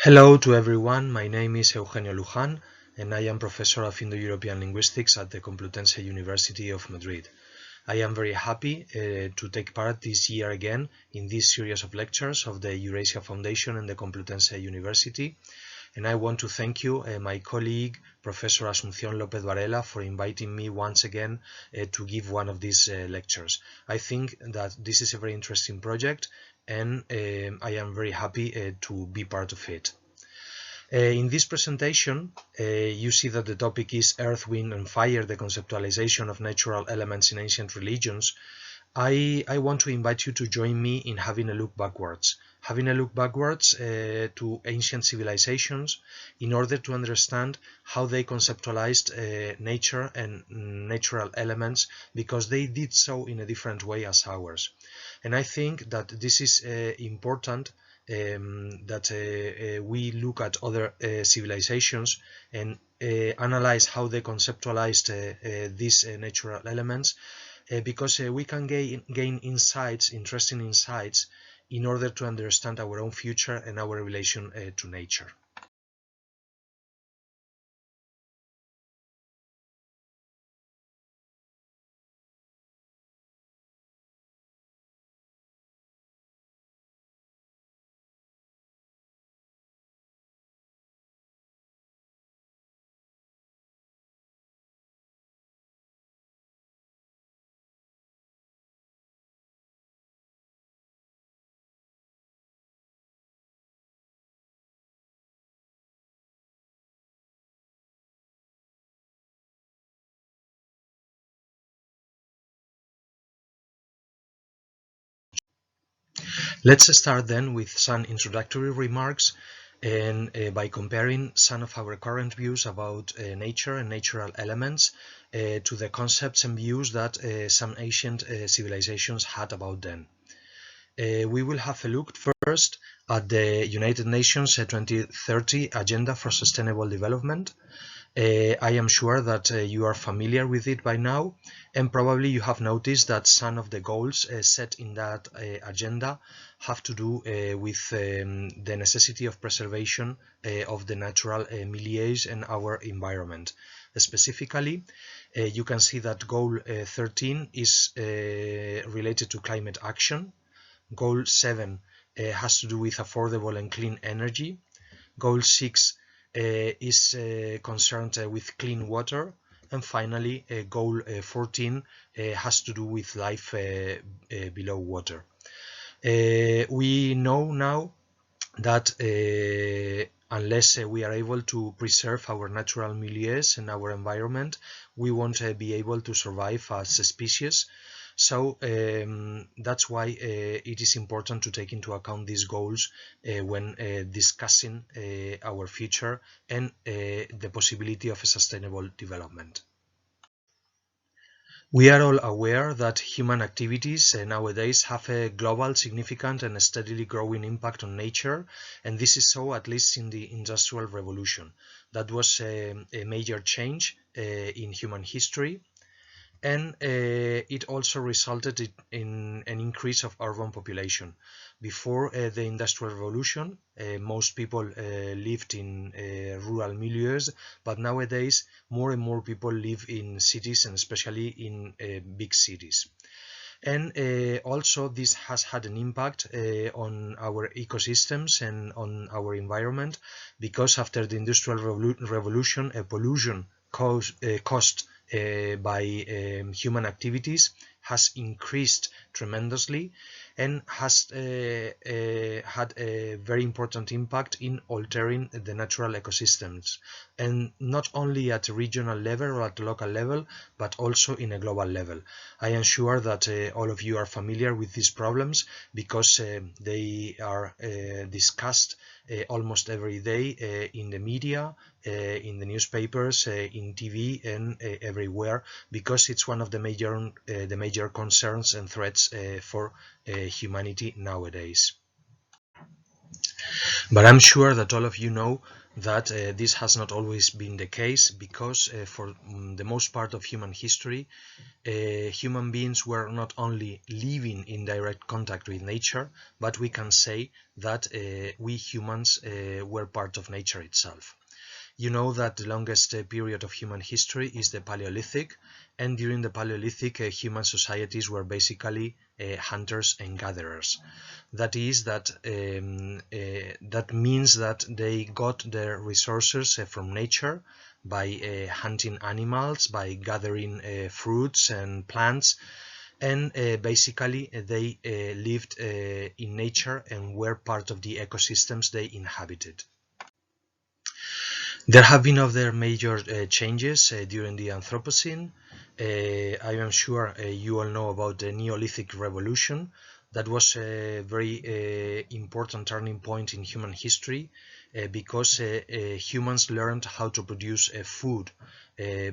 Hello to everyone, my name is Eugenio Luján and I am Professor of Indo-European Linguistics at the Complutense University of Madrid. I am very happy to take part this year again in this series of lectures of the Eurasia Foundation and the Complutense University, and I want to thank you, my colleague Professor Asunción López Varela, for inviting me once again to give one of these lectures. I think that this is a very interesting project and I am very happy to be part of it. In this presentation, you see that the topic is Earth, Wind and Fire, the conceptualization of natural elements in ancient religions. I want to invite you to join me in having a look backwards. To ancient civilizations in order to understand how they conceptualized nature and natural elements, because they did so in a different way as ours. And I think that this is important, that we look at other civilizations and analyze how they conceptualized these natural elements, because we can gain insights, interesting insights, in order to understand our own future and our relation to nature. Let's start then with some introductory remarks, and by comparing some of our current views about nature and natural elements to the concepts and views that some ancient civilizations had about them. We will have a look first at the United Nations 2030 Agenda for Sustainable Development. I am sure that you are familiar with it by now, and probably you have noticed that some of the goals set in that agenda have to do with the necessity of preservation of the natural milieux and our environment. Specifically, you can see that Goal 13 is related to climate action. Goal 7 has to do with affordable and clean energy. Goal 6 is concerned with clean water. And finally, Goal 14 has to do with life below water. We know now that unless we are able to preserve our natural milieus and our environment, we won't be able to survive as a species. So that's why it is important to take into account these goals when discussing our future and the possibility of a sustainable development. We are all aware that human activities nowadays have a global, significant and steadily growing impact on nature, and this is so at least in the Industrial Revolution. That was a major change in human history, and it also resulted in an increase of urban population. Before the Industrial Revolution, most people lived in rural milieus, but nowadays more and more people live in cities, and especially in big cities. And also this has had an impact on our ecosystems and on our environment, because after the Industrial Revolution, pollution caused by human activities has increased tremendously and has had a very important impact in altering the natural ecosystems, and not only at a regional level or at a local level, but also in a global level. I am sure that all of you are familiar with these problems, because they are discussed almost every day in the media, in the newspapers, in TV, and everywhere, because it's one of the major concerns and threats for humanity nowadays. But I'm sure that all of you know that this has not always been the case, because for the most part of human history, human beings were not only living in direct contact with nature, but we can say that we humans were part of nature itself. You know that the longest period of human history is the Paleolithic, and during the Paleolithic, human societies were basically hunters and gatherers. That means that they got their resources from nature by hunting animals, by gathering fruits and plants, and basically they lived in nature and were part of the ecosystems they inhabited. There have been other major changes during the Anthropocene. I am sure you all know about the Neolithic Revolution. That was a very important turning point in human history, because humans learned how to produce food,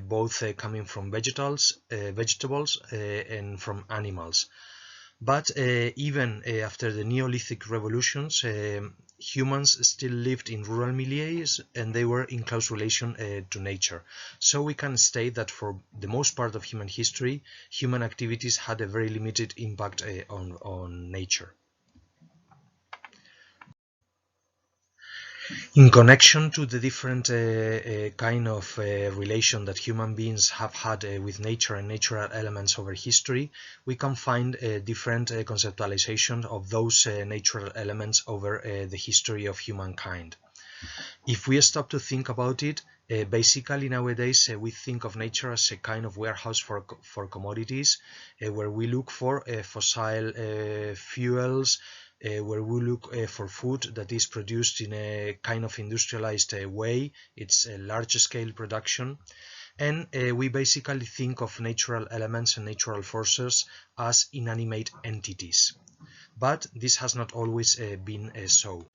both coming from vegetables and from animals. But even after the Neolithic revolutions, humans still lived in rural milieus, and they were in close relation to nature. So we can state that for the most part of human history, human activities had a very limited impact on nature. In connection to the different kind of relation that human beings have had with nature and natural elements over history, we can find different conceptualization of those natural elements over the history of humankind. If we stop to think about it, basically nowadays we think of nature as a kind of warehouse for commodities, where we look for fossil fuels, where we look for food that is produced in a kind of industrialized way. It's a large-scale production, and we basically think of natural elements and natural forces as inanimate entities. But this has not always been so.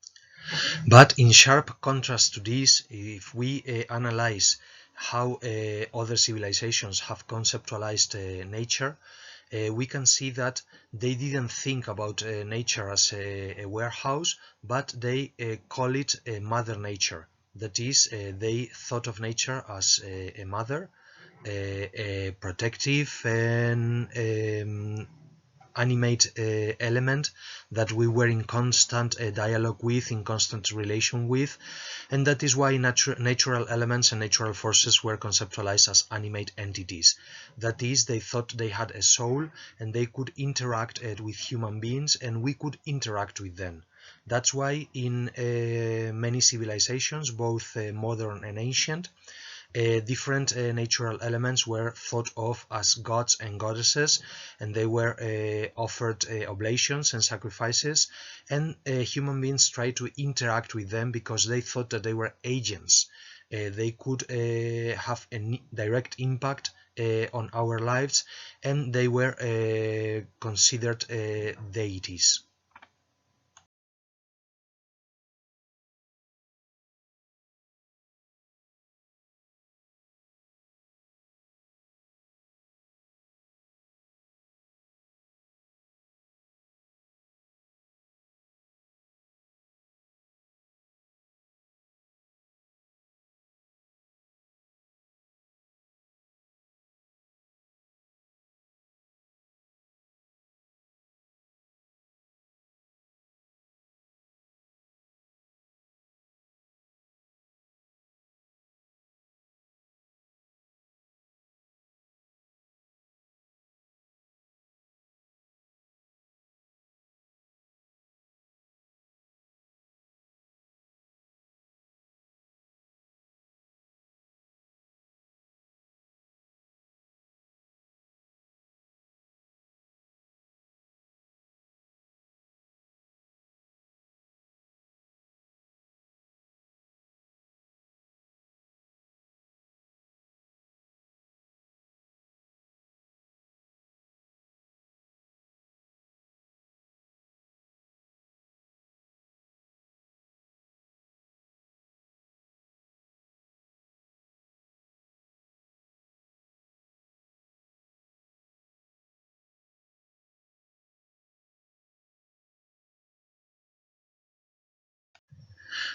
But in sharp contrast to this, if we analyze how other civilizations have conceptualized nature, we can see that they didn't think about nature as a warehouse, but they call it Mother Nature. That is, they thought of nature as a mother, a protective and animate element that we were in constant dialogue with, in constant relation with, and that is why natural elements and natural forces were conceptualized as animate entities. That is, they thought they had a soul and they could interact with human beings, and we could interact with them. That's why in many civilizations, both modern and ancient, different natural elements were thought of as gods and goddesses, and they were offered oblations and sacrifices, and human beings tried to interact with them because they thought that they were agents. They could have a direct impact on our lives, and they were considered deities.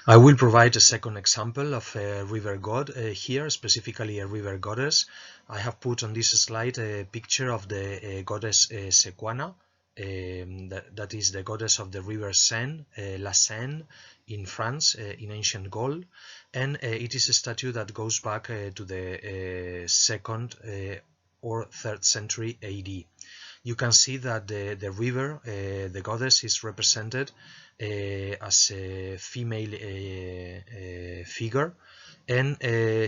I will provide a second example of a river god here, specifically a river goddess. I have put on this slide a picture of the goddess Sequana, that is the goddess of the river Seine, La Seine, in France, in ancient Gaul, and it is a statue that goes back to the 2nd or 3rd century AD. You can see that the river, the goddess, is represented as a female figure, and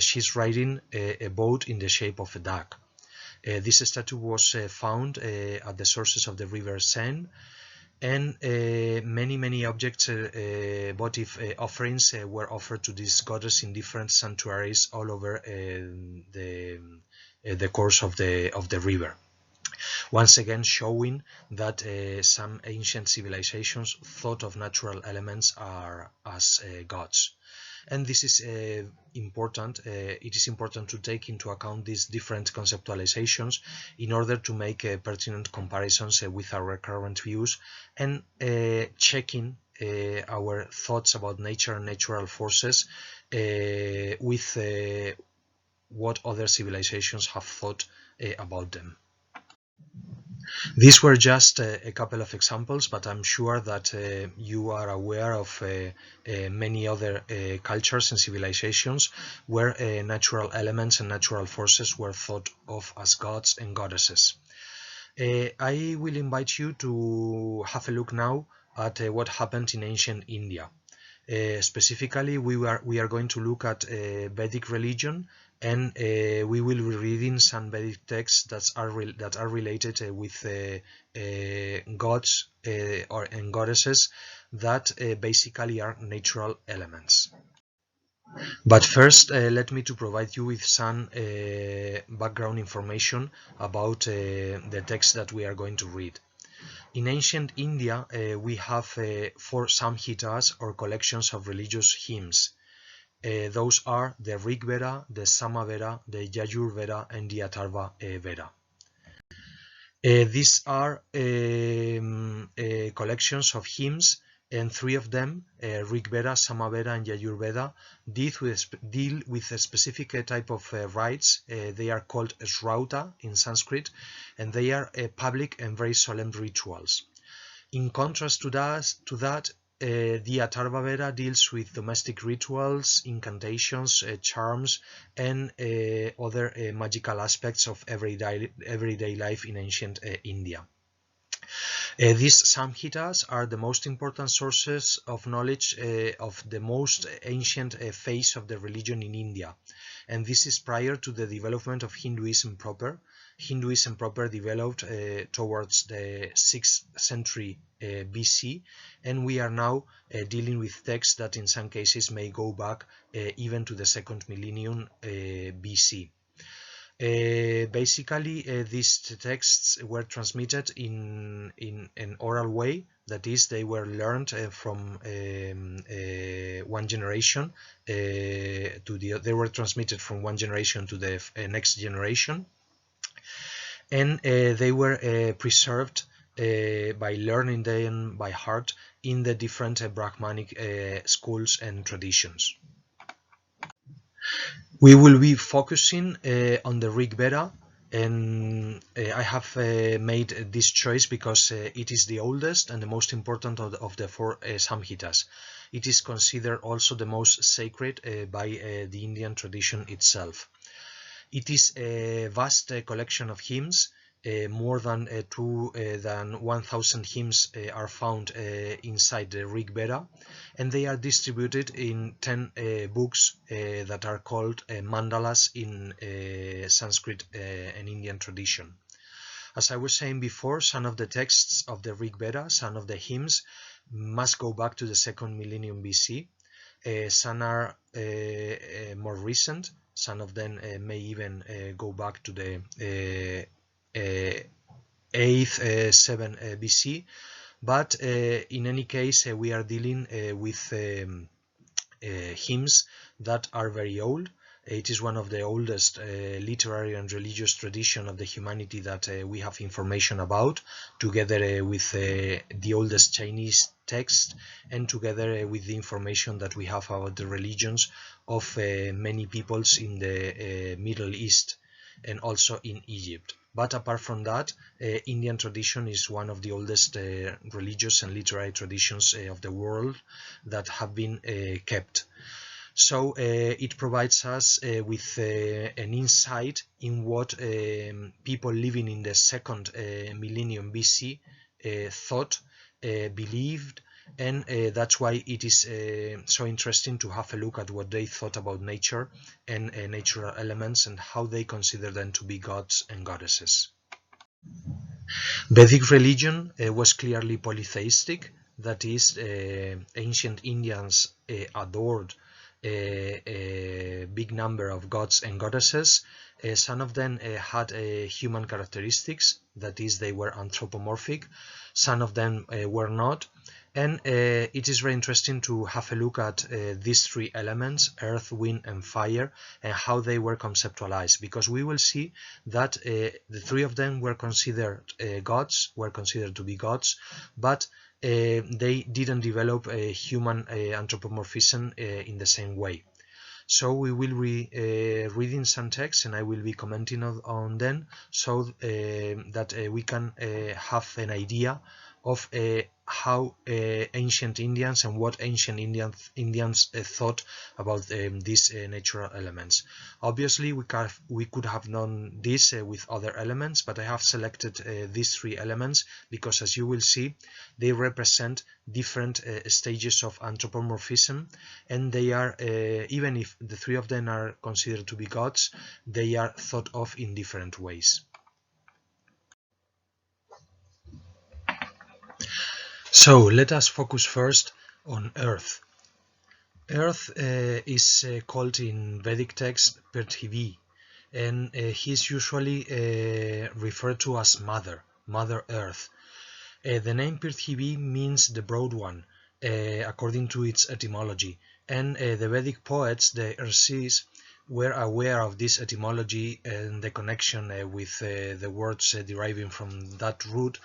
she's riding a boat in the shape of a duck. This statue was found at the sources of the river Seine, and many objects, votive offerings, were offered to this goddess in different sanctuaries all over the course of the river. Once again showing that some ancient civilizations thought of natural elements as gods. And this is important. It is important to take into account these different conceptualizations in order to make pertinent comparisons with our current views, and checking our thoughts about nature and natural forces with what other civilizations have thought about them. These were just a couple of examples, but I'm sure that you are aware of many other cultures and civilizations where natural elements and natural forces were thought of as gods and goddesses. I will invite you to have a look now at what happened in ancient India. Specifically, we are going to look at Vedic religion, and we will be reading some Vedic texts that are related with gods and goddesses that basically are natural elements. But first, let me to provide you with some background information about the text that we are going to read. In ancient India, we have 4 samhitas, or collections of religious hymns. Those are the Rig Veda, the Samaveda, the Yajur Veda, and the Atharva Veda. These are collections of hymns, and 3 of them, Rig Veda, Samaveda, and Yajur Veda, deal with a specific type of rites. They are called Shrauta in Sanskrit, and they are public and very solemn rituals. In contrast to that, the Atharva Veda deals with domestic rituals, incantations, charms, and other magical aspects of everyday life in ancient India. These samhitas are the most important sources of knowledge of the most ancient phase of the religion in India, and this is prior to the development of Hinduism proper. Hinduism proper developed towards the 6th century BC, and we are now dealing with texts that in some cases may go back even to the 2nd millennium BC. Basically, these texts were transmitted in an oral way. That is, they were learned from one generation to the. They were transmitted from one generation to the next generation, and they were preserved by learning them by heart in the different Brahmanic schools and traditions. We will be focusing on the Rig Veda, and I have made this choice because it is the oldest and the most important of the 4 samhitas. It is considered also the most sacred by the Indian tradition itself. It is a vast collection of hymns. More than 1,000 hymns are found inside the Rig Veda, and they are distributed in 10 books that are called mandalas in Sanskrit and Indian tradition. As I was saying before, some of the texts of the Rig Veda, some of the hymns, must go back to the 2nd millennium BC. Some are more recent. Some of them may even go back to the 8th, 7th BC, but in any case we are dealing with hymns that are very old, It is one of the oldest literary and religious tradition of the humanity that we have information about, together with the oldest Chinese text, and together with the information that we have about the religions of many peoples in the Middle East and also in Egypt. But apart from that, Indian tradition is one of the oldest religious and literary traditions of the world that have been kept. So it provides us with an insight in what people living in the second millennium BC thought, believed, and that's why it is so interesting to have a look at what they thought about nature and natural elements and how they consider them to be gods and goddesses. Vedic religion was clearly polytheistic, that is, ancient Indians adored a big number of gods and goddesses. Some of them had human characteristics, that is, they were anthropomorphic. Some of them were not. And it is very interesting to have a look at these three elements, earth, wind, and fire, and how they were conceptualized, because we will see that the three of them were considered gods, were considered to be gods, but they didn't develop a human anthropomorphism in the same way. So we will be reading some texts and I will be commenting on them so that we can have an idea of how ancient Indians and what ancient Indians thought about these natural elements. Obviously, we could have done this with other elements, but I have selected these three elements because, as you will see, they represent different stages of anthropomorphism, and they are, even if the three of them are considered to be gods, they are thought of in different ways. So let us focus first on Earth. Earth is called in Vedic text Prithvi, and he is usually referred to as Mother Earth. The name Prithvi means the broad one, according to its etymology, and the Vedic poets, the Rishis, were aware of this etymology and the connection with the words deriving from that root,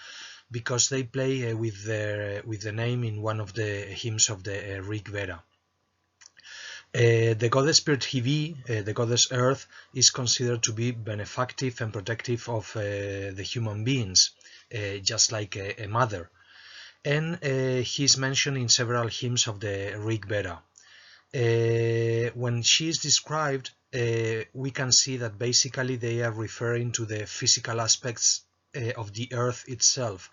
because they play with the name in one of the hymns of the Rig Veda. The goddess Prithvi, the goddess Earth, is considered to be benefactive and protective of the human beings, just like a mother. And he is mentioned in several hymns of the Rig Veda. When she is described, we can see that basically they are referring to the physical aspects of the earth itself.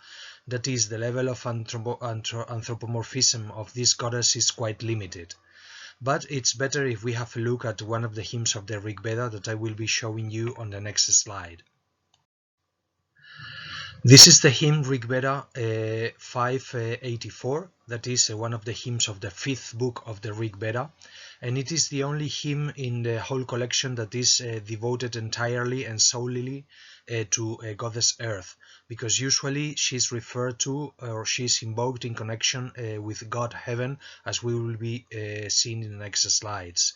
That is, the level of anthropomorphism of this goddess is quite limited. But it's better if we have a look at one of the hymns of the Rig Veda that I will be showing you on the next slide. This is the hymn Rig Veda 584, that is one of the hymns of the 5th book of the Rig Veda, and it is the only hymn in the whole collection that is devoted entirely and solely to Goddess Earth, because usually she is referred to or she is invoked in connection with God Heaven, as we will be seeing in the next slides.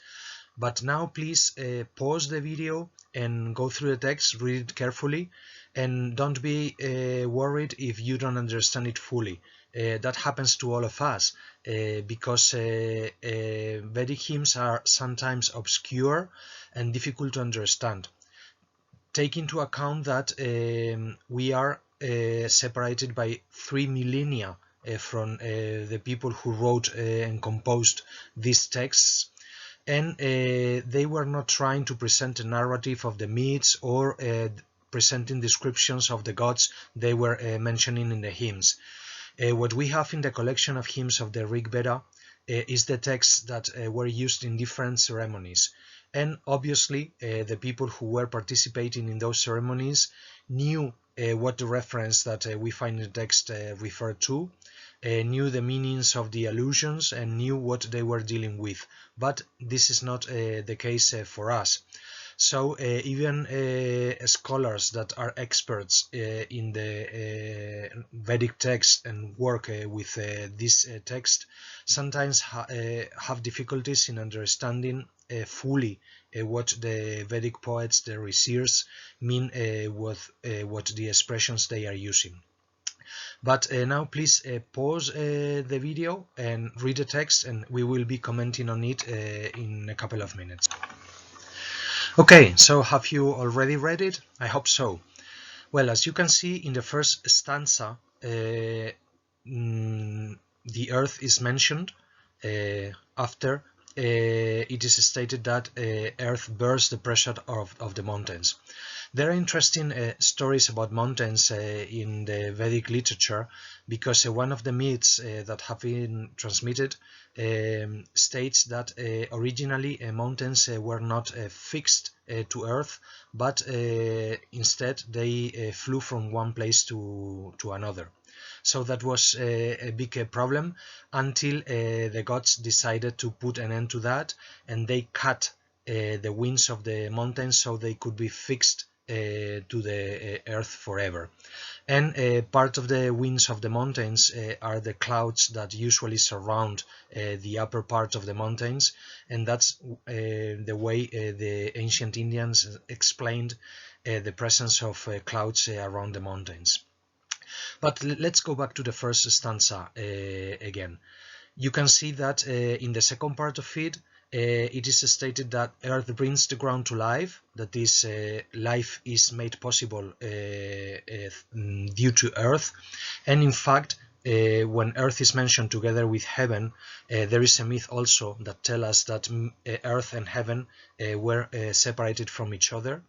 But now please pause the video and go through the text, read it carefully, and don't be worried if you don't understand it fully. That happens to all of us because Vedic hymns are sometimes obscure and difficult to understand. Take into account that we are separated by 3 millennia from the people who wrote and composed these texts, and they were not trying to present a narrative of the myths or presenting descriptions of the gods they were mentioning in the hymns. What we have in the collection of hymns of the Rig Veda is the texts that were used in different ceremonies, and obviously the people who were participating in those ceremonies knew what the reference that we find in the text referred to, knew the meanings of the allusions, and knew what they were dealing with. But this is not the case for us. So even scholars that are experts in the Vedic text and work with this text sometimes have difficulties in understanding fully what the Vedic poets, the rishis, mean with what the expressions they are using. But now please pause the video and read the text, and we will be commenting on it in a couple of minutes. Okay, so have you already read it? I hope so. Well, as you can see in the first stanza, the earth is mentioned after it is stated that earth bears the pressure of the mountains. There are interesting stories about mountains in the Vedic literature, because one of the myths that have been transmitted states that originally mountains were not fixed to earth, but instead they flew from one place to another. So that was a big problem until the gods decided to put an end to that, and they cut the wings of the mountains so they could be fixed to the earth forever. And part of the wings of the mountains are the clouds that usually surround the upper part of the mountains, and that's the way the ancient Indians explained the presence of clouds around the mountains. But let's go back to the first stanza again. You can see that in the second part of it, it is stated that earth brings the ground to life, that is, life is made possible due to earth. And in fact, when earth is mentioned together with heaven, there is a myth also that tells us that earth and heaven were separated from each other.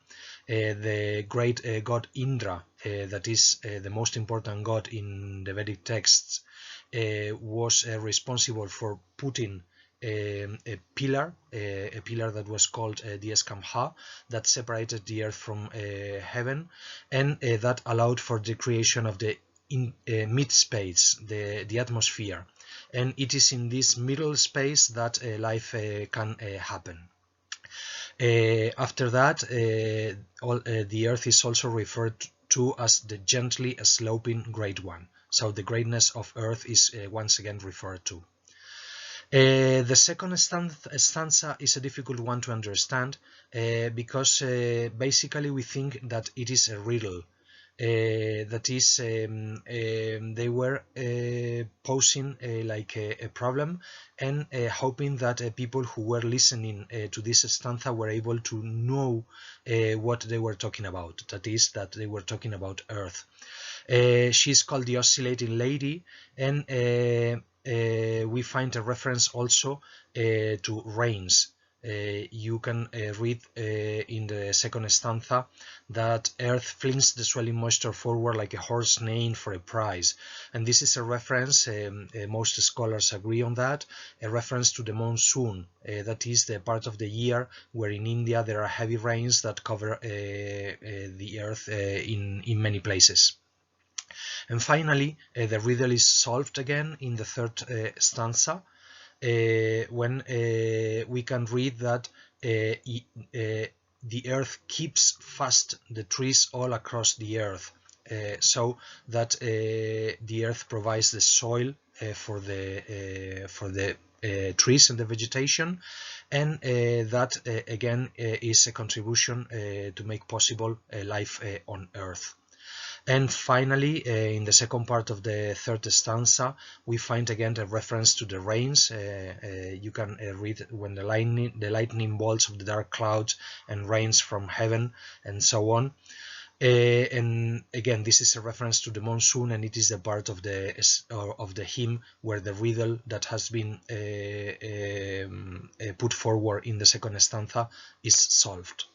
The great god Indra, that is the most important god in the Vedic texts, was responsible for putting a pillar that was called the Eskambha, that separated the earth from heaven, and that allowed for the creation of the mid-space, the atmosphere. And it is in this middle space that life can happen. After that, the earth is also referred to as the gently sloping great one. So the greatness of earth is once again referred to. The second stanza is a difficult one to understand because basically we think that it is a riddle. That is, they were posing like a problem and hoping that people who were listening to this stanza were able to know what they were talking about. That is, that they were talking about Earth. She's called the Oscillating Lady, and we find a reference also to rains. You can read in the second stanza that earth flings the swelling moisture forward like a horse neighing for a prize, and this is a reference, most scholars agree on that, a reference to the monsoon, that is the part of the year where in India there are heavy rains that cover the earth in many places. And finally, the riddle is solved again in the third stanza, when we can read that the earth keeps fast the trees all across the earth, so that the earth provides the soil for the trees and the vegetation, and that again is a contribution to make possible life on earth. And finally, in the second part of the third stanza, we find again a reference to the rains. You can read when the lightning bolts of the dark clouds and rains from heaven, and so on. And again, this is a reference to the monsoon, and it is the part of the hymn where the riddle that has been put forward in the second stanza is solved.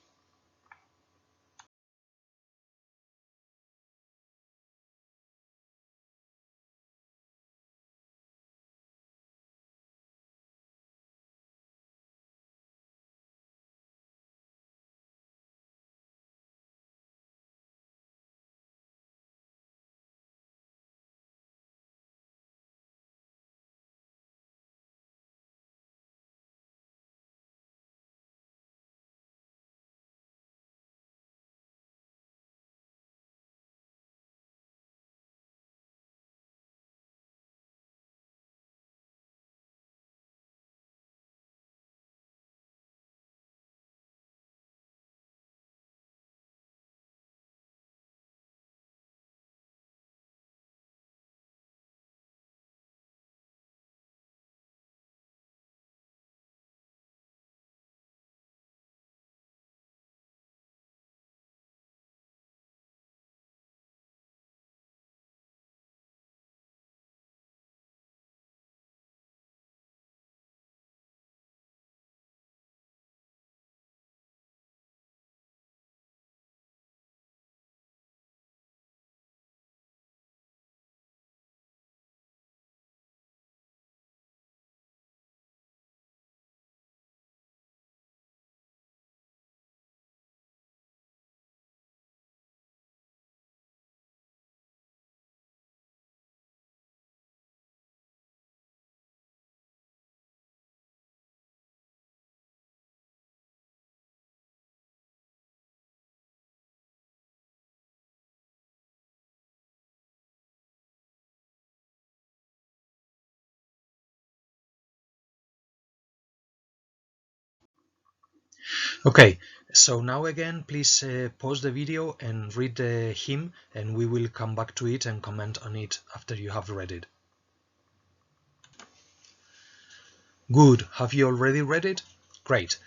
Okay, so now again, please pause the video and read the hymn, and we will come back to it and comment on it after you have read it. Good, have you already read it? Great.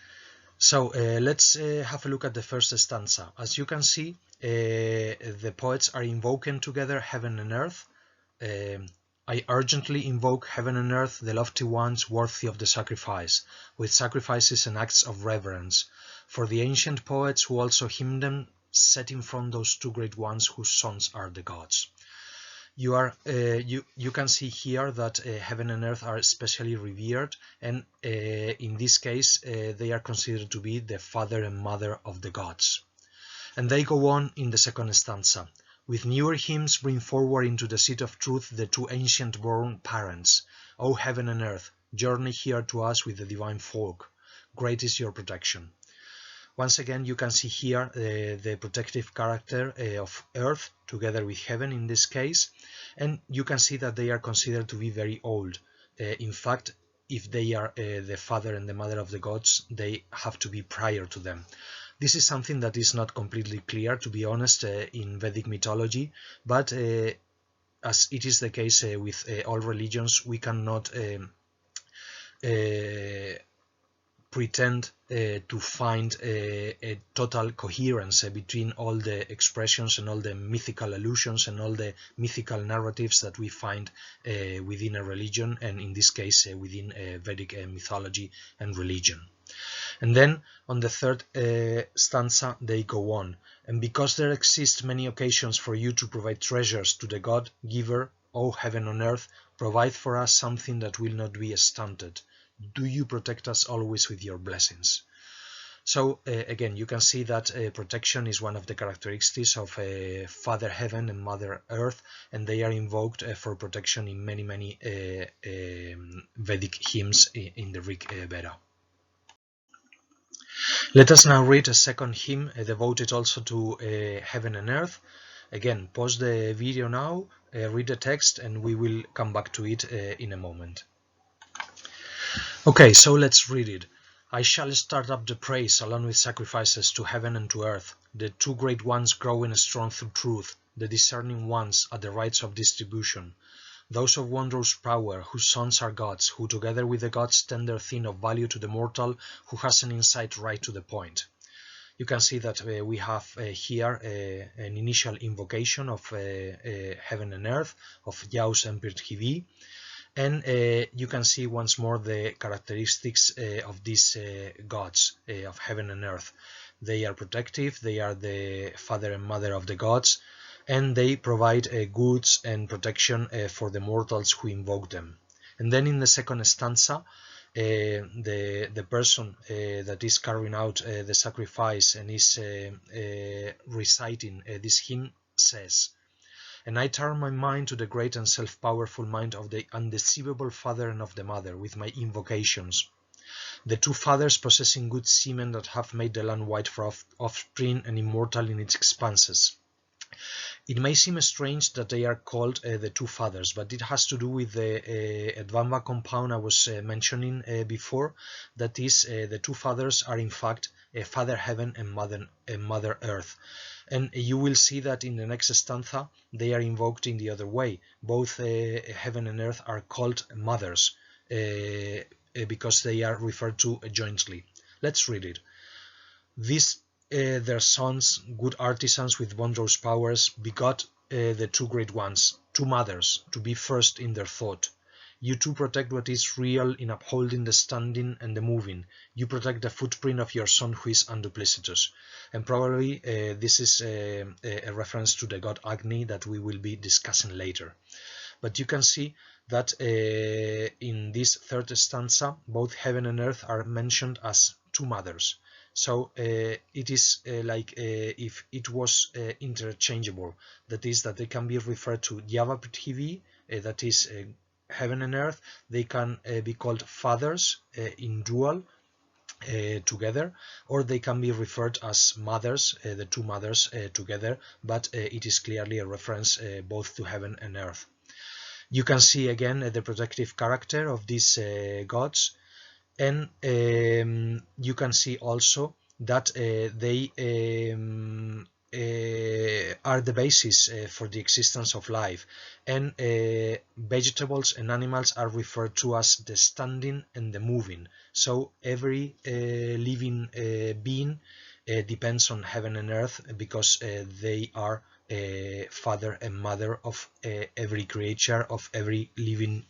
So let's have a look at the first stanza. As you can see, the poets are invoking together heaven and earth. I urgently invoke heaven and earth, the lofty ones worthy of the sacrifice, with sacrifices and acts of reverence. For the ancient poets who also hymn them, set in front those two great ones whose sons are the gods. You can see here that heaven and earth are especially revered, and in this case they are considered to be the father and mother of the gods. And they go on in the second stanza. With newer hymns bring forward into the seat of truth the two ancient-born parents. O heaven and earth, journey here to us with the divine folk. Great is your protection. Once again, you can see here the protective character of earth together with heaven in this case, and you can see that they are considered to be very old. In fact, if they are the father and the mother of the gods, they have to be prior to them. This is something that is not completely clear, to be honest, in Vedic mythology, but as it is the case with all religions, we cannot pretend to find a total coherence between all the expressions and all the mythical allusions and all the mythical narratives that we find within a religion, and in this case within Vedic mythology and religion. And then on the third stanza they go on, and because there exist many occasions for you to provide treasures to the God giver, O heaven and earth, provide for us something that will not be stunted. Do you protect us always with your blessings? So again, you can see that protection is one of the characteristics of Father Heaven and Mother Earth, and they are invoked for protection in many Vedic hymns in the Rig Veda. Let us now read a second hymn devoted also to heaven and earth. Again, pause the video now, read the text, and we will come back to it in a moment. Okay, so let's read it. I shall start up the praise along with sacrifices to heaven and to earth, the two great ones growing strong through truth, the discerning ones at the rights of distribution, those of wondrous power, whose sons are gods, who together with the gods tender thing of value to the mortal, who has an insight right to the point. You can see that we have here an initial invocation of heaven and earth, of Yaus and Prithvi, and you can see once more the characteristics of these gods of heaven and earth. They are protective, they are the father and mother of the gods, and they provide goods and protection for the mortals who invoke them. And then in the second stanza, the person that is carrying out the sacrifice and is reciting this hymn says, and I turn my mind to the great and self-powerful mind of the undeceivable Father and of the Mother with my invocations. The two fathers possessing good semen that have made the land white for offspring and immortal in its expanses. It may seem strange that they are called the two fathers, but it has to do with the Advamba compound I was mentioning before. That is, the two fathers are in fact Father Heaven and Mother Earth. And you will see that in the next stanza they are invoked in the other way. Both heaven and earth are called mothers because they are referred to jointly. Let's read it. These their sons, good artisans with wondrous powers, begot the two great ones, two mothers, to be first in their thought. You too protect what is real in upholding the standing and the moving. You protect the footprint of your son who is unduplicitous. And probably this is a reference to the god Agni that we will be discussing later. But you can see that in this third stanza, both heaven and earth are mentioned as two mothers. So it is like if it was interchangeable. That is, that they can be referred to Yava Prithvi, that is heaven and earth. They can be called fathers in dual together, or they can be referred as mothers, the two mothers together, but it is clearly a reference both to heaven and earth. You can see again the protective character of these gods. And you can see also that they are the basis for the existence of life, and vegetables and animals are referred to as the standing and the moving. So every living being depends on heaven and earth, because they are father and mother of every creature, of every living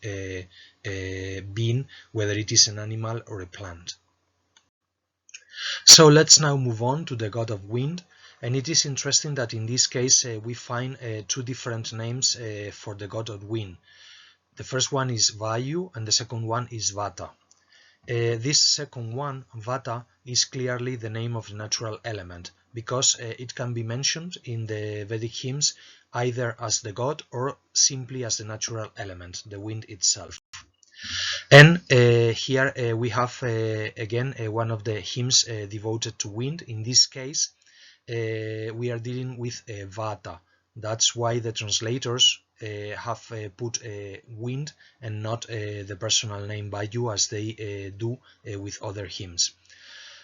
being, whether it is an animal or a plant. So let's now move on to the god of wind. And it is interesting that in this case we find two different names for the god of wind. The first one is Vayu and the second one is Vata. This second one, Vata, is clearly the name of the natural element, because it can be mentioned in the Vedic hymns either as the god or simply as the natural element, the wind itself. And here we have again one of the hymns devoted to wind. In this case, we are dealing with Vata. That's why the translators have put wind and not the personal name Vayu, as they do with other hymns.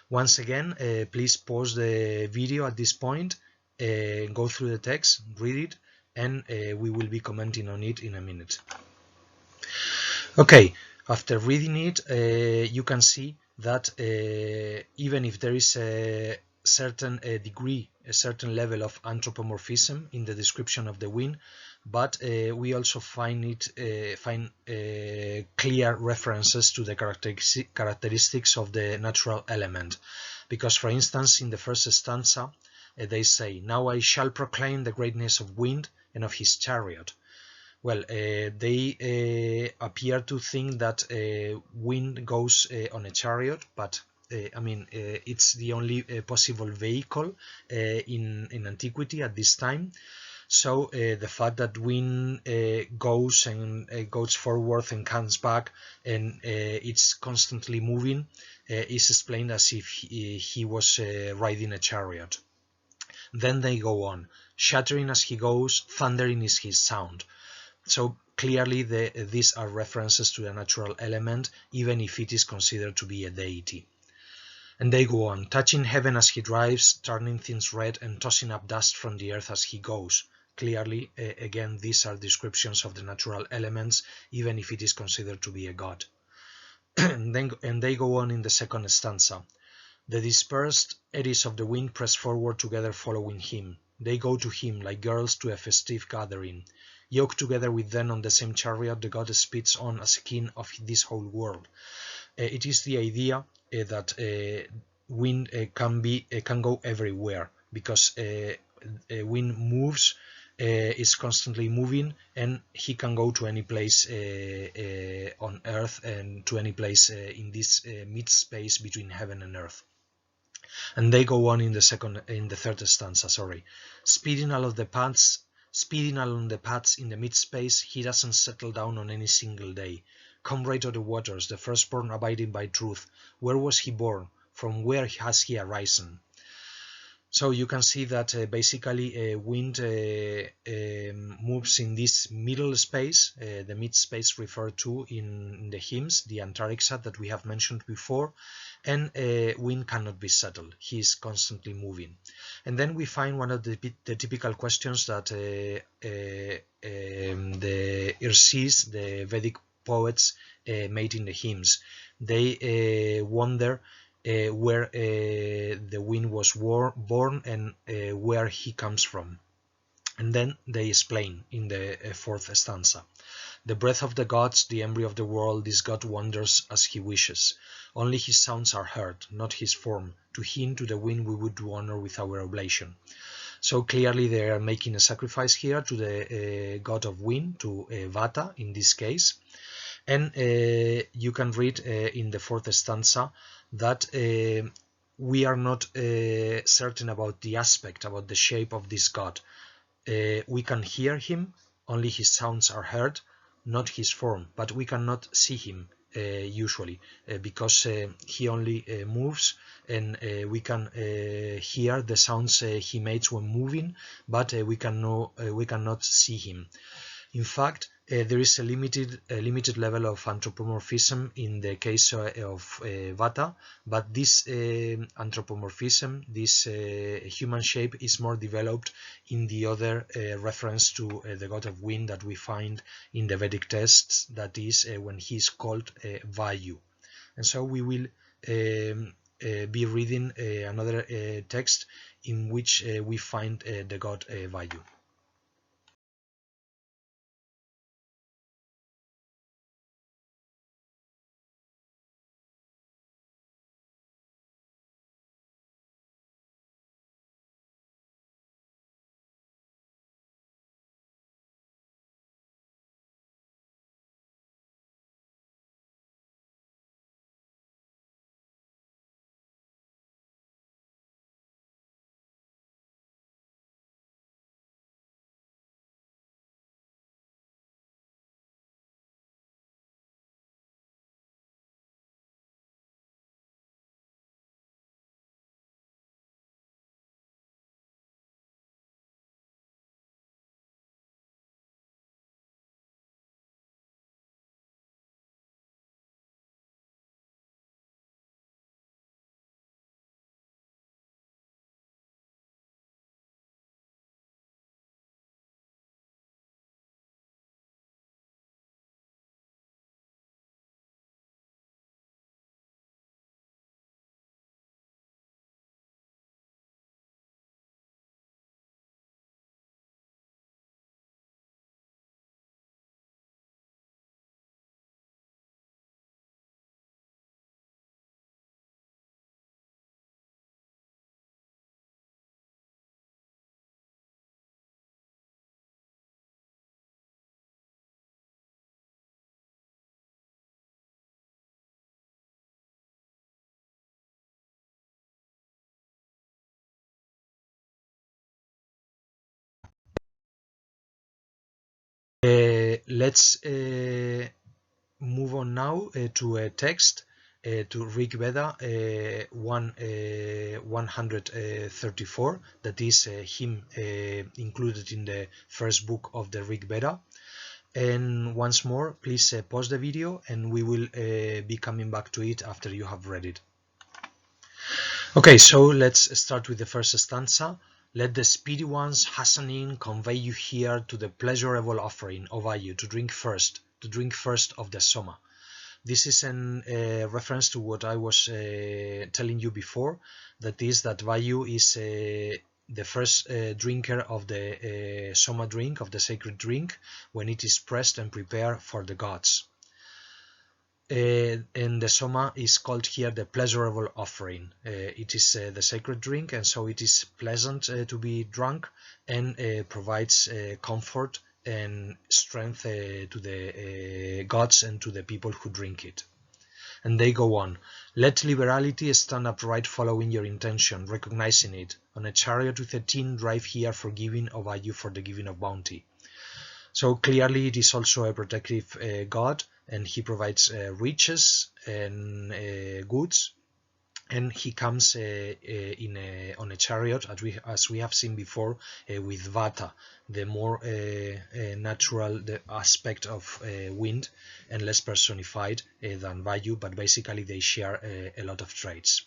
Once again, please pause the video at this point, go through the text, read it, and we will be commenting on it in a minute. Okay, after reading it, you can see that even if there is a certain degree, a certain level of anthropomorphism in the description of the wind, but we also find clear references to the characteristics of the natural element. Because, for instance, in the first stanza, they say, "Now I shall proclaim the greatness of wind and of his chariot." Well, they appear to think that wind goes on a chariot, but I mean, it's the only possible vehicle in antiquity at this time. So the fact that wind goes and goes forward and comes back, and it's constantly moving, is explained as if he was riding a chariot. Then they go on, shattering as he goes, thundering is his sound. So clearly these are references to the natural element, even if it is considered to be a deity. And they go on, touching heaven as he drives, turning things red and tossing up dust from the earth as he goes. Clearly, again, these are descriptions of the natural elements, even if it is considered to be a god. And they go on in the second stanza. The dispersed eddies of the wind press forward together following him. They go to him like girls to a festive gathering. Yoked together with them on the same chariot, the god speeds on as king of this whole world. It is the idea that wind can go everywhere, because wind moves, is constantly moving, and he can go to any place on earth and to any place in this mid space between heaven and earth. And they go on in the third stanza, sorry. Speeding along the paths in the mid-space, he doesn't settle down on any single day. Comrade of the waters, the firstborn abiding by truth, where was he born? From where has he arisen? So you can see that basically wind moves in this middle space, the mid space referred to in the hymns, the Antarixa that we have mentioned before, and wind cannot be settled. He is constantly moving. And then we find one of the typical questions that the Irsis, the Vedic poets, made in the hymns. They wonder where the wind was born and where he comes from. And then they explain in the fourth stanza. The breath of the gods, the embryo of the world, this god wanders as he wishes. Only his sounds are heard, not his form. To him, to the wind, we would do honor with our oblation. So clearly they are making a sacrifice here to the god of wind, to Vata in this case. And you can read in the fourth stanza that we are not certain about the aspect, about the shape of this god. We can hear him, only his sounds are heard, not his form, but we cannot see him usually because he only moves, and we can hear the sounds he makes when moving, but we cannot see him. In fact, there is a limited level of anthropomorphism in the case of Vata, but this anthropomorphism, this human shape, is more developed in the other reference to the god of wind that we find in the Vedic texts, that is when he is called Vayu. And so we will be reading another text in which we find the god Vayu. Let's move on now to a text, to Rig Veda 134, that is hymn included in the first book of the Rig Veda. And once more, please pause the video and we will be coming back to it after you have read it. Okay, so let's start with the first stanza. Let the speedy ones hastening convey you here to the pleasurable offering of Vayu, to drink first of the Soma. This is a reference to what I was telling you before, that is that Vayu is the first drinker of the Soma drink, of the sacred drink, when it is pressed and prepared for the gods. And the Soma is called here the pleasurable offering. It is the sacred drink, and so it is pleasant to be drunk, and provides comfort and strength to the gods and to the people who drink it. And they go on. Let liberality stand upright, following your intention, recognizing it. On a chariot with a tin, drive here for giving of Vayu, for the giving of bounty. So clearly it is also a protective god, and he provides riches and goods, and he comes on a chariot, as we have seen before with Vata, the more natural aspect of wind, and less personified than Vayu, but basically they share a lot of traits.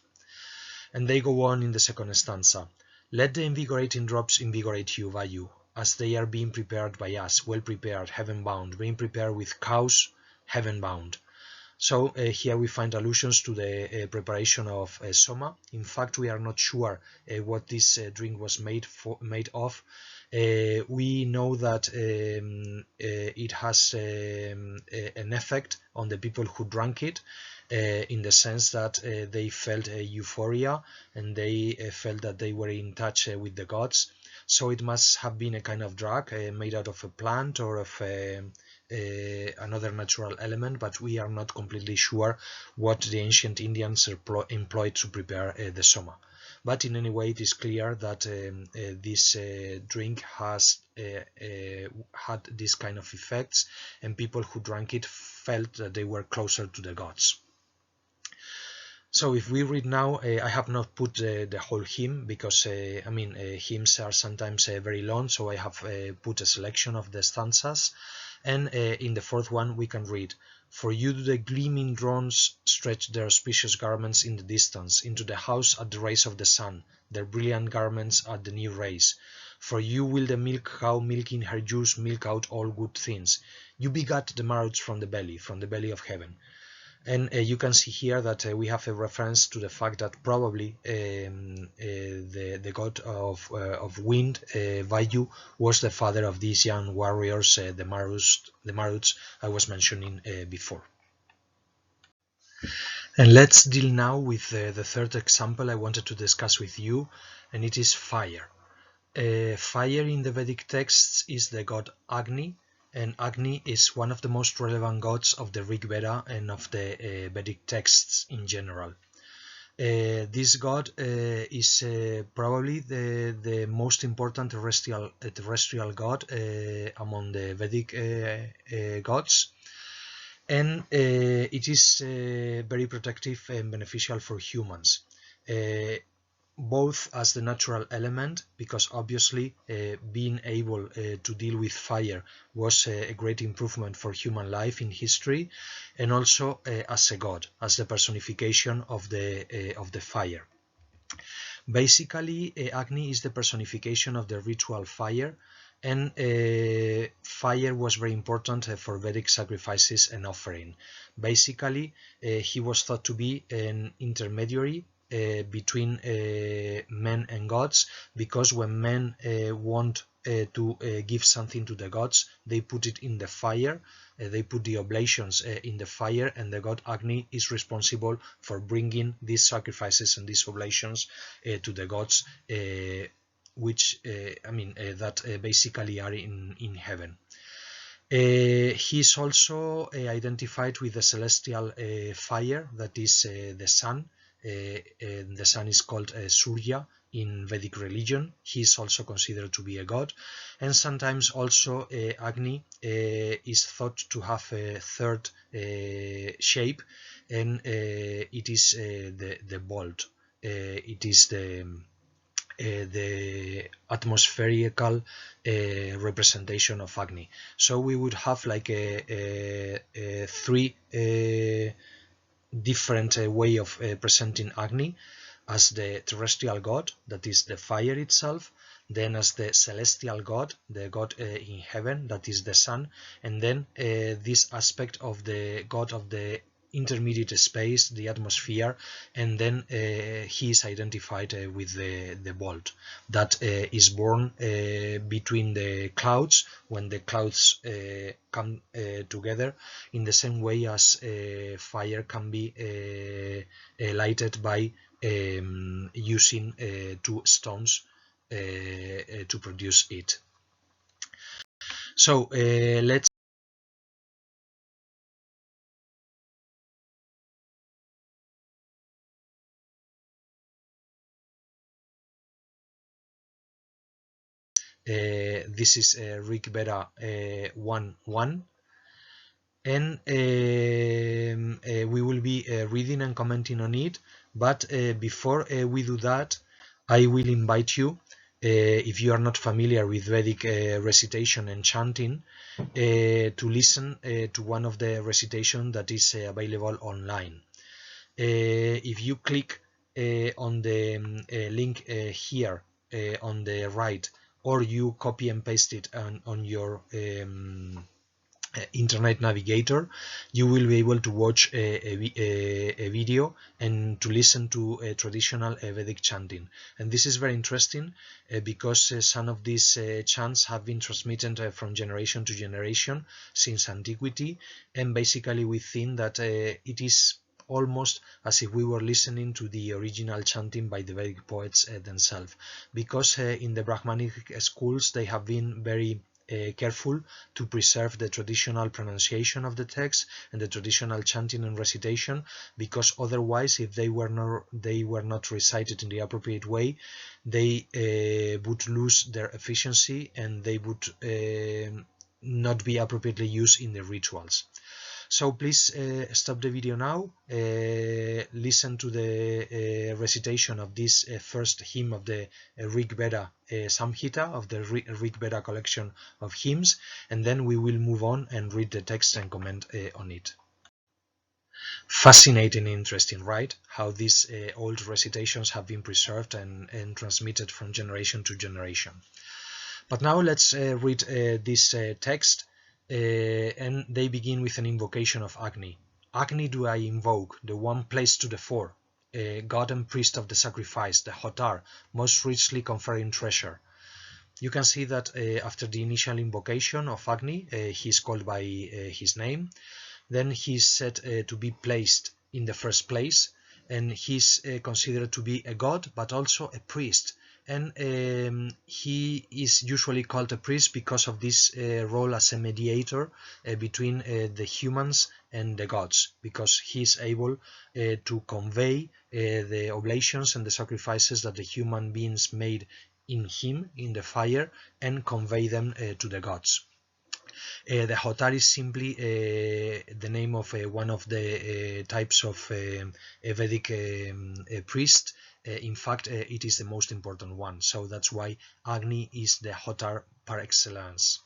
And they go on in the second stanza. Let the invigorating drops invigorate you, Vayu, as they are being prepared by us, well prepared, heaven-bound, being prepared with cows, heaven-bound. So here we find allusions to the preparation of Soma. In fact, we are not sure what this drink was made of. We know that it has an effect on the people who drank it, in the sense that they felt euphoria, and they felt that they were in touch with the gods. So it must have been a kind of drug made out of a plant or of another natural element, but we are not completely sure what the ancient Indians employed to prepare the Soma. But in any way, it is clear that this drink has had this kind of effects, and people who drank it felt that they were closer to the gods. So if we read now, I have not put the whole hymn, because hymns are sometimes very long, so I have put a selection of the stanzas. And in the fourth one we can read, "For you do the gleaming drones stretch their auspicious garments in the distance, into the house at the rays of the sun, their brilliant garments at the new rays. For you will the milk cow milking her juice milk out all good things. You begat the marrows from the belly of heaven." And you can see here that we have a reference to the fact that probably the god of wind, Vayu, was the father of these young warriors, the Maruts I was mentioning before. And let's deal now with the third example I wanted to discuss with you, and it is fire. Fire in the Vedic texts is the god Agni, and Agni is one of the most relevant gods of the Rig Veda and of the Vedic texts in general. This god is probably the most important terrestrial god among the Vedic gods, and it is very protective and beneficial for humans. Both as the natural element, because obviously being able to deal with fire was a great improvement for human life in history, and also as a god, as the personification of the fire. Basically, Agni is the personification of the ritual fire, and fire was very important for Vedic sacrifices and offering. Basically, he was thought to be an intermediary between men and gods, because when men want to give something to the gods, they put it in the fire, they put the oblations in the fire, and the god Agni is responsible for bringing these sacrifices and these oblations to the gods, which that basically are in heaven. He is also identified with the celestial fire, that is the sun. The sun is called Surya in Vedic religion. He is also considered to be a god, and sometimes also Agni is thought to have a third shape, and it is the bolt. It is the atmospherical representation of Agni. So we would have like a three different way of presenting Agni: as the terrestrial god, that is the fire itself, then as the celestial god, the god in heaven, that is the sun, and then this aspect of the god of the intermediate space, the atmosphere, and then he is identified with the bolt that is born between the clouds, when the clouds come together, in the same way as fire can be lighted by using two stones to produce it. So let's this is Rig Veda 1.1, and we will be reading and commenting on it. But before we do that, I will invite you, if you are not familiar with Vedic recitation and chanting, to listen to one of the recitation that is available online. If you click on the link here on the right, or you copy and paste it on your internet navigator, you will be able to watch a video and to listen to a traditional Vedic chanting. And this is very interesting because some of these chants have been transmitted from generation to generation since antiquity, and basically we think that it is almost as if we were listening to the original chanting by the Vedic poets themselves, because in the Brahmanic schools they have been very careful to preserve the traditional pronunciation of the text and the traditional chanting and recitation, because otherwise, if they were not recited in the appropriate way, they would lose their efficiency and they would not be appropriately used in the rituals. So please stop the video now, listen to the recitation of this first hymn of the Rig Veda Samhita, of the Rig Veda collection of hymns, and then we will move on and read the text and comment on it. Fascinating and interesting, right? How these old recitations have been preserved and transmitted from generation to generation. But now let's read this text, and they begin with an invocation of Agni. Agni do I invoke, the one placed to the fore, god and priest of the sacrifice, the Hotar, most richly conferring treasure. You can see that after the initial invocation of Agni, he is called by his name. Then he is said to be placed in the first place, and he is considered to be a god, but also a priest. And he is usually called a priest because of this role as a mediator between the humans and the gods, because he is able to convey the oblations and the sacrifices that the human beings made in him, in the fire, and convey them to the gods. The Hotar is simply the name of one of the types of Vedic priest. In fact, it is the most important one, so that's why Agni is the Hotar par excellence.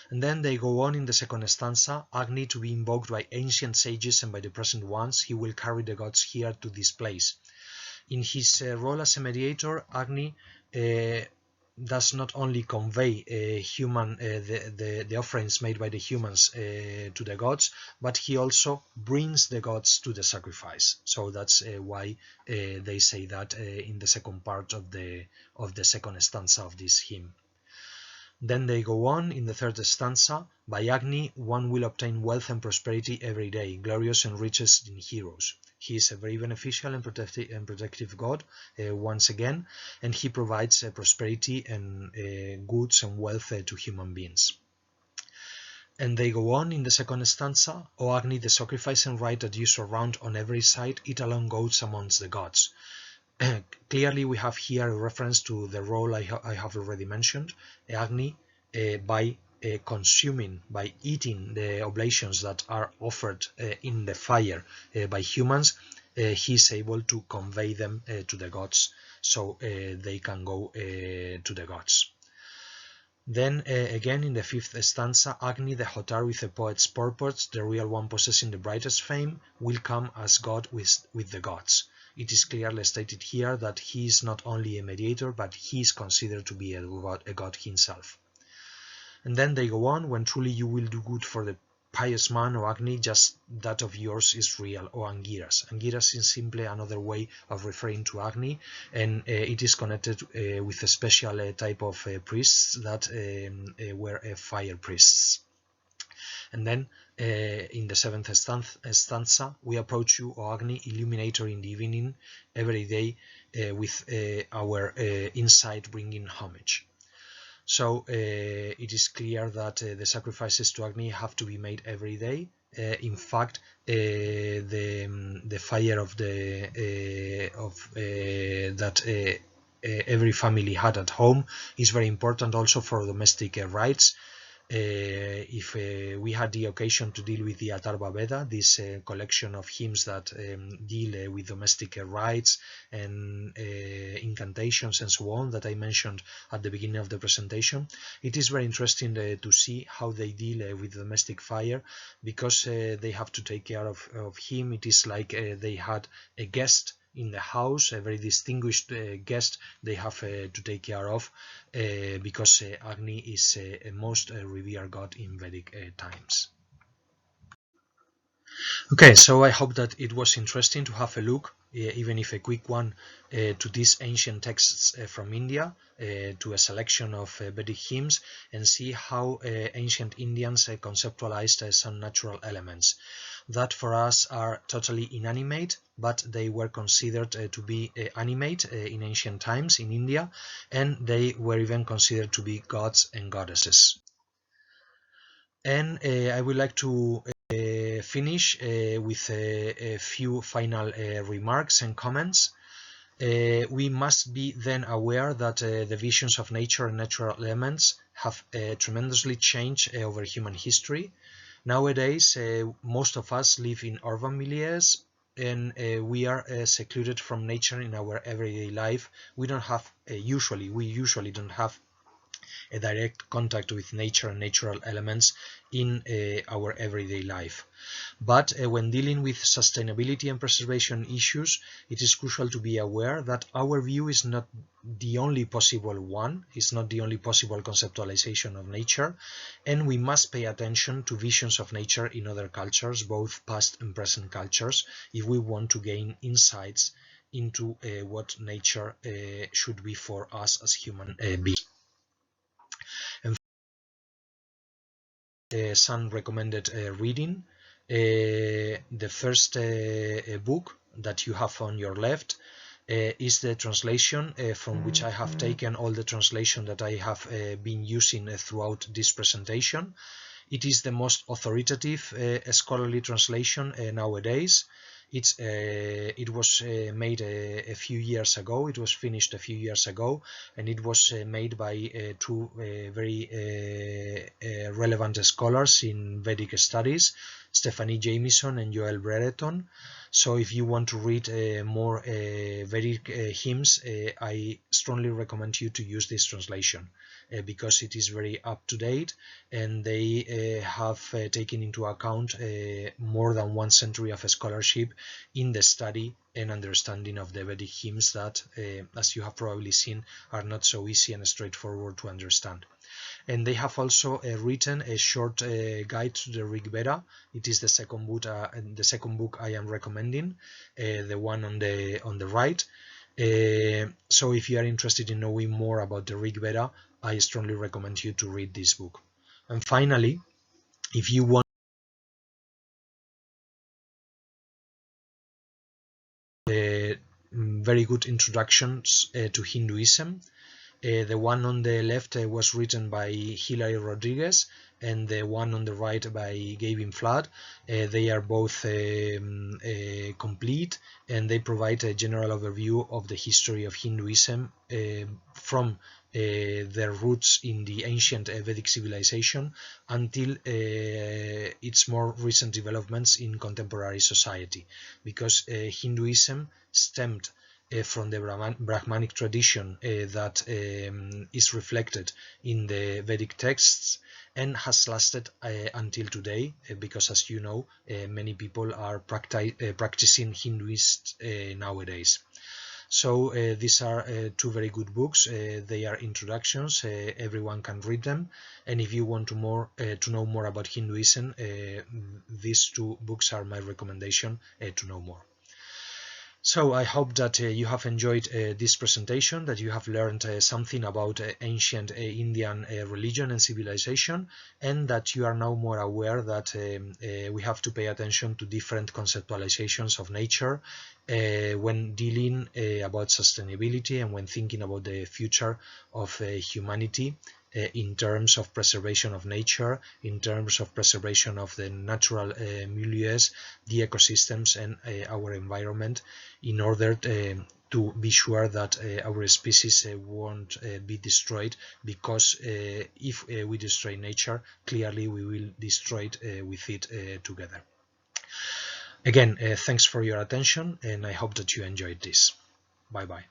And then they go on in the second stanza, Agni to be invoked by ancient sages and by the present ones, he will carry the gods here to this place. In his role as a mediator, Agni does not only convey the offerings made by the humans to the gods, but he also brings the gods to the sacrifice. So that's why they say that in the second part of the second stanza of this hymn. Then they go on in the third stanza, by Agni one will obtain wealth and prosperity every day, glorious and richest in heroes. He is a very beneficial and protective god once again, and he provides prosperity and goods and wealth to human beings. And they go on in the second stanza, O Agni, the sacrifice and rite that you surround on every side, it alone goes amongst the gods. Clearly we have here a reference to the role I have already mentioned. Agni, by consuming, by eating the oblations that are offered in the fire by humans, he is able to convey them to the gods, so they can go to the gods. Then again in the fifth stanza, Agni, the Hotar with the poet's purports, the real one possessing the brightest fame, will come as God with the gods. It is clearly stated here that he is not only a mediator, but he is considered to be a god himself. And then they go on, when truly you will do good for the pious man, O Agni, just that of yours is real, O Angiras. Angiras is simply another way of referring to Agni, and it is connected with a special type of priests that were fire priests. And then in the seventh stanza, we approach you, O Agni, illuminator in the evening, every day with our insight bringing homage. So it is clear that the sacrifices to Agni have to be made every day. In fact, the fire of that every family had at home is very important also for domestic rites. If we had the occasion to deal with the Atharva Veda, this collection of hymns that deal with domestic rites and incantations and so on that I mentioned at the beginning of the presentation, it is very interesting to see how they deal with domestic fire, because they have to take care of him. It is like they had a guest in the house, a very distinguished guest they have to take care of, because Agni is a most revered god in Vedic times. Okay, so I hope that it was interesting to have a look, even if a quick one, to these ancient texts from India, to a selection of Vedic hymns, and see how ancient Indians conceptualized some natural elements that for us are totally inanimate, but they were considered to be animate in ancient times in India, and they were even considered to be gods and goddesses. And I would like to finish with a few final remarks and comments. We must be then aware that the visions of nature and natural elements have tremendously changed over human history. Nowadays, most of us live in urban milieus, and we are secluded from nature in our everyday life. We don't have we usually don't have a direct contact with nature and natural elements in our everyday life. But when dealing with sustainability and preservation issues, it is crucial to be aware that our view is not the only possible one, it's not the only possible conceptualization of nature, and we must pay attention to visions of nature in other cultures, both past and present cultures, if we want to gain insights into what nature should be for us as human beings. And some recommended reading. The first book that you have on your left is the translation from which I have taken all the translation that I have been using throughout this presentation. It is the most authoritative scholarly translation nowadays. It was made a few years ago. It was finished a few years ago, and it was made by two very relevant scholars in Vedic studies, Stephanie Jamieson and Joel Brereton. So if you want to read more Vedic hymns, I strongly recommend you to use this translation because it is very up to date, and they have taken into account more than 1 century of scholarship in the study and understanding of the Vedic hymns that, as you have probably seen, are not so easy and straightforward to understand. And they have also written a short guide to the Rig Veda. It is the second book I am recommending, the one on the right. So if you are interested in knowing more about the Rig Veda, I strongly recommend you to read this book. And finally, if you want very good introductions to Hinduism, the one on the left was written by Hilary Rodriguez, and the one on the right by Gavin Flood. They are both complete, and they provide a general overview of the history of Hinduism from their roots in the ancient Vedic civilization until its more recent developments in contemporary society, because Hinduism stemmed from the Brahmanic tradition that is reflected in the Vedic texts and has lasted until today, because as you know, many people are practicing Hinduist nowadays. So these are two very good books. They are introductions. Everyone can read them, and if you want to know more about Hinduism, these two books are my recommendation to know more. So I hope that you have enjoyed this presentation, that you have learned something about ancient Indian religion and civilization, and that you are now more aware that we have to pay attention to different conceptualizations of nature when dealing about sustainability and when thinking about the future of humanity in terms of preservation of nature, in terms of preservation of the natural milieus, the ecosystems, and our environment, in order to be sure that our species won't be destroyed, because if we destroy nature, clearly we will destroy it with it together. Again, thanks for your attention, and I hope that you enjoyed this. Bye bye.